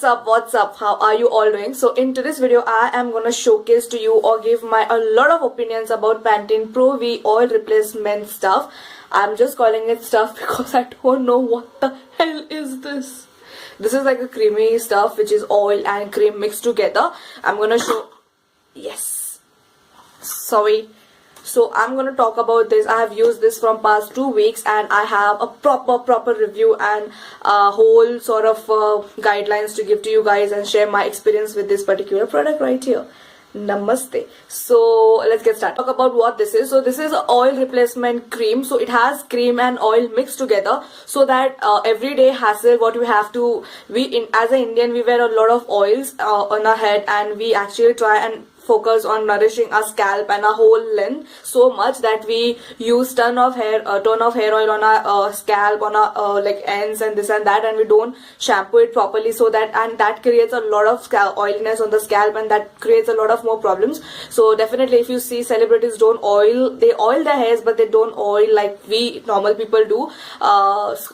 what's up, how are you all doing? So in today's video I am gonna showcase to you or give my a lot of opinions about Pantene Pro V oil replacement stuff. I'm just calling it stuff because I don't know what the hell is this. This is like a creamy stuff which is oil and cream mixed together. I'm gonna show, yes, sorry. So I'm gonna talk about this. I have used this from past 2 weeks and I have a proper review and a whole sort of guidelines to give to you guys and share my experience with this particular product right here. Namaste. So let's get started. Talk about what this is. So this is oil replacement cream. So it has cream and oil mixed together, so that everyday hassle what we have to, as an Indian we wear a lot of oils on our head, and we actually try and focus on nourishing our scalp and our whole length so much that we use ton of hair oil on our scalp, on our like ends and this and that, and we don't shampoo it properly, so that creates a lot of oiliness on the scalp, and that creates a lot of more problems. So definitely if you see celebrities they oil their hairs, but they don't oil like we normal people do.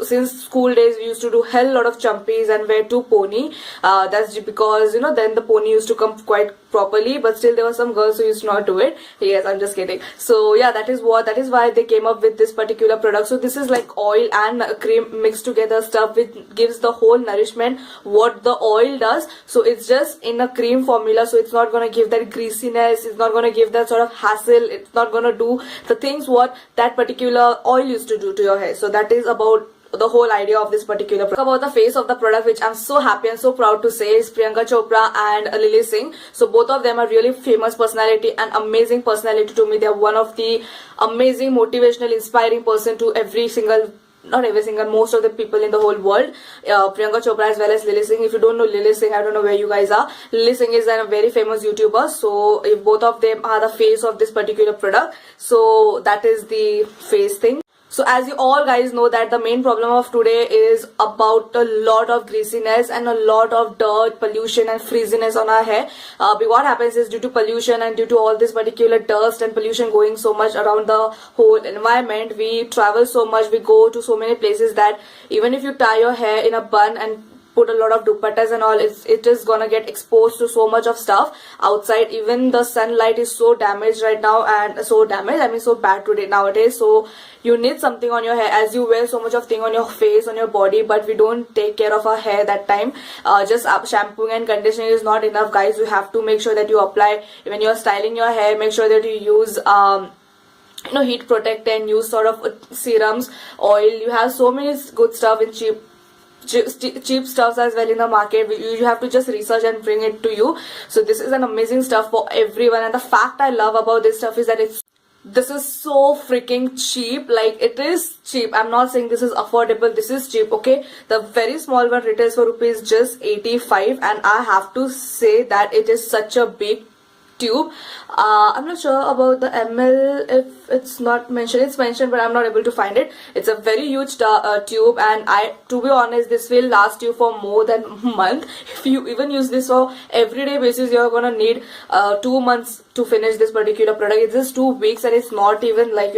Since school days we used to do hell lot of chumpis and wear two pony. That's because then the pony used to come quite properly, but still there were some girls who used to not do it. Yes, I'm just kidding. So yeah, that is why they came up with this particular product. So this is like oil and cream mixed together stuff which gives the whole nourishment what the oil does. So it's just in a cream formula, so it's not going to give that greasiness, it's not going to give that sort of hassle, it's not going to do the things what that particular oil used to do to your hair. So that is about the whole idea of this particular product. About the face of the product, which I'm so happy and so proud to say, is Priyanka Chopra and Lily Singh. So both of them are really famous personality and amazing personality to me. They are one of the amazing motivational inspiring person to most of the people in the whole world. Priyanka Chopra as well as Lily Singh. If you don't know Lily Singh, I don't know where you guys are. Lily Singh is a very famous YouTuber. So if both of them are the face of this particular product, so that is the face thing. So as you all guys know that the main problem of today is about a lot of greasiness and a lot of dirt, pollution and frizziness on our hair. But what happens is, due to pollution and due to all this particular dust and pollution going so much around the whole environment, we travel so much, we go to so many places that even if you tie your hair in a bun and put a lot of dupattas and all, it is gonna get exposed to so much of stuff outside. Even the sunlight is so damaged right now, and so bad today nowadays. So you need something on your hair, as you wear so much of thing on your face, on your body, but we don't take care of our hair that time. Just shampooing and conditioning is not enough, guys. You have to make sure that you apply, when you're styling your hair, make sure that you use heat protectant, use sort of serums, oil. You have so many good stuff in cheap stuffs as well in the market. You have to just research and bring it to you. So this is an amazing stuff for everyone, and the fact I love about this stuff is that this is so freaking cheap. Like, it is cheap. I'm not saying this is affordable, this is cheap, okay? The very small one retails for rupees just 85, and I have to say that it is such a big tube. I'm not sure about the ml, if it's not mentioned. It's mentioned, but I'm not able to find it. It's a very huge tube, and to be honest, this will last you for more than a month. If you even use this for everyday basis, you're gonna need 2 months to finish this particular product. It's just 2 weeks, and it's not even like,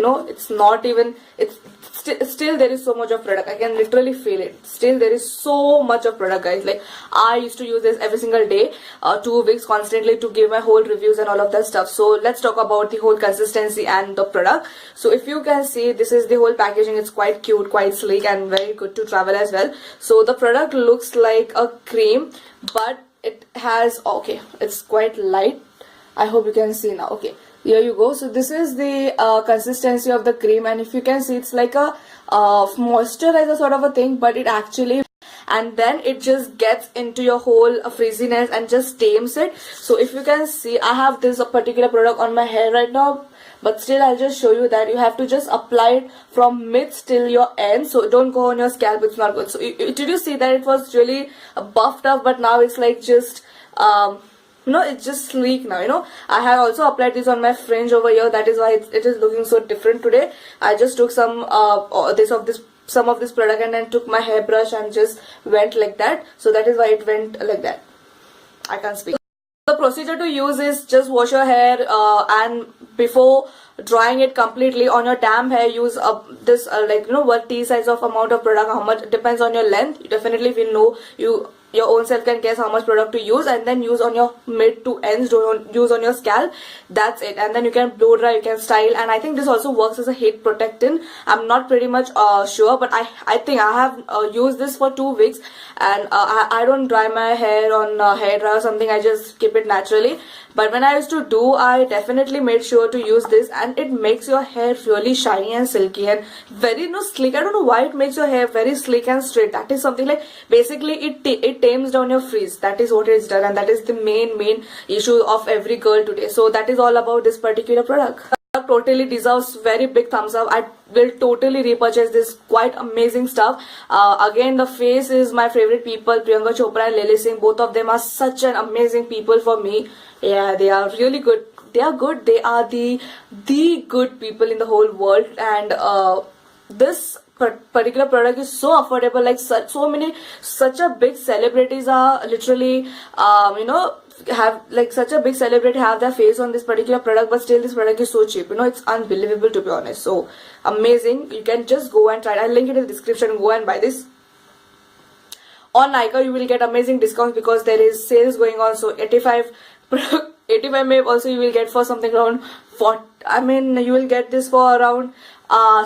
still there is so much of product. I can literally feel it. Still there is so much of product, guys. Like, I used to use this every single day, 2 weeks constantly, to give my whole reviews and all of that stuff. So let's talk about the whole consistency and the product. So if you can see, this is the whole packaging. It's quite cute, quite sleek, and very good to travel as well. So the product looks like a cream, but it has, okay, it's quite light. I hope you can see now. Okay, here you go. So this is the consistency of the cream, and if you can see, it's like a moisturizer sort of a thing, but it actually, and then it just gets into your whole frizziness and just tames it. So if you can see, I have this particular product on my hair right now, but still I'll just show you that you have to just apply it from mid till your end. So don't go on your scalp, it's not good. So did you see that it was really buffed up, but now it's like just it's just sleek now. I have also applied this on my fringe over here. That is why it is looking so different today. I just took some of this product and then took my hairbrush and just went like that. So that is why it went like that. I can't speak. The procedure to use is just wash your hair and before drying it completely on your damp hair, use this what tea size of amount of product. How much depends on your length. You definitely will know. You your own self can guess how much product to use, and then use on your mid to ends, don't use on your scalp. That's it. And then you can blow dry, you can style, and I think this also works as a heat protectant. I'm not pretty much sure, but I think I have used this for 2 weeks, and I don't dry my hair on hair dryer or something. I just keep it naturally. But when I used to do, I definitely made sure to use this, and it makes your hair really shiny and silky and very sleek. I don't know why it makes your hair very sleek and straight. That is something like, basically it tames down your frizz. That is what it's done, and that is the main issue of every girl today. So that is all about this particular product. Totally deserves very big thumbs up. I will totally repurchase this. Quite amazing stuff. Again, the face is my favorite people, Priyanka Chopra and Lily Singh. Both of them are such an amazing people for me. Yeah, they are really good. They are good. They are the good people in the whole world. And this particular product is so affordable. Like such a big celebrities are literally have, like, such a big celebrity have their face on this particular product, but still this product is so cheap. It's unbelievable, to be honest. So amazing. You can just go and try it. I'll link it in the description. Go and buy this. On Nykaa you will get amazing discounts because there is sales going on. So 85 may also you will get for something around 40. I mean, you will get this for around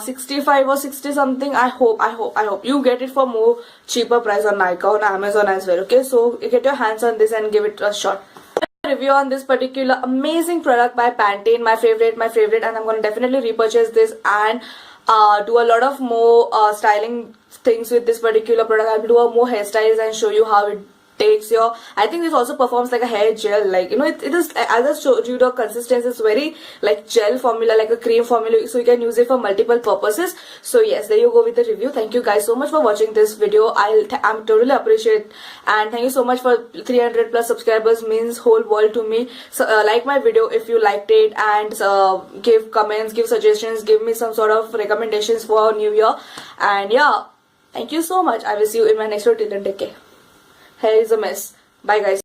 65 or 60 something. I hope you get it for more cheaper price on Nykaa, on Amazon as well. Okay, so get your hands on this and give it a shot. Review on this particular amazing product by Pantene, my favorite, and I'm going to definitely repurchase this and do a lot of more styling things with this particular product. I'll do more hairstyles and show you how it takes your, I think this also performs like a hair gel. Like, it is, as I showed you, the consistency is very like gel formula, like a cream formula, so you can use it for multiple purposes. So yes, there you go with the review. Thank you guys so much for watching this video. I'm totally appreciate, and thank you so much for 300 plus subscribers. Means whole world to me. So like my video if you liked it, and give comments, give suggestions, give me some sort of recommendations for new year. And yeah, thank you so much. I will see you in my next video. Till then, take care. Hair is a mess. Bye guys.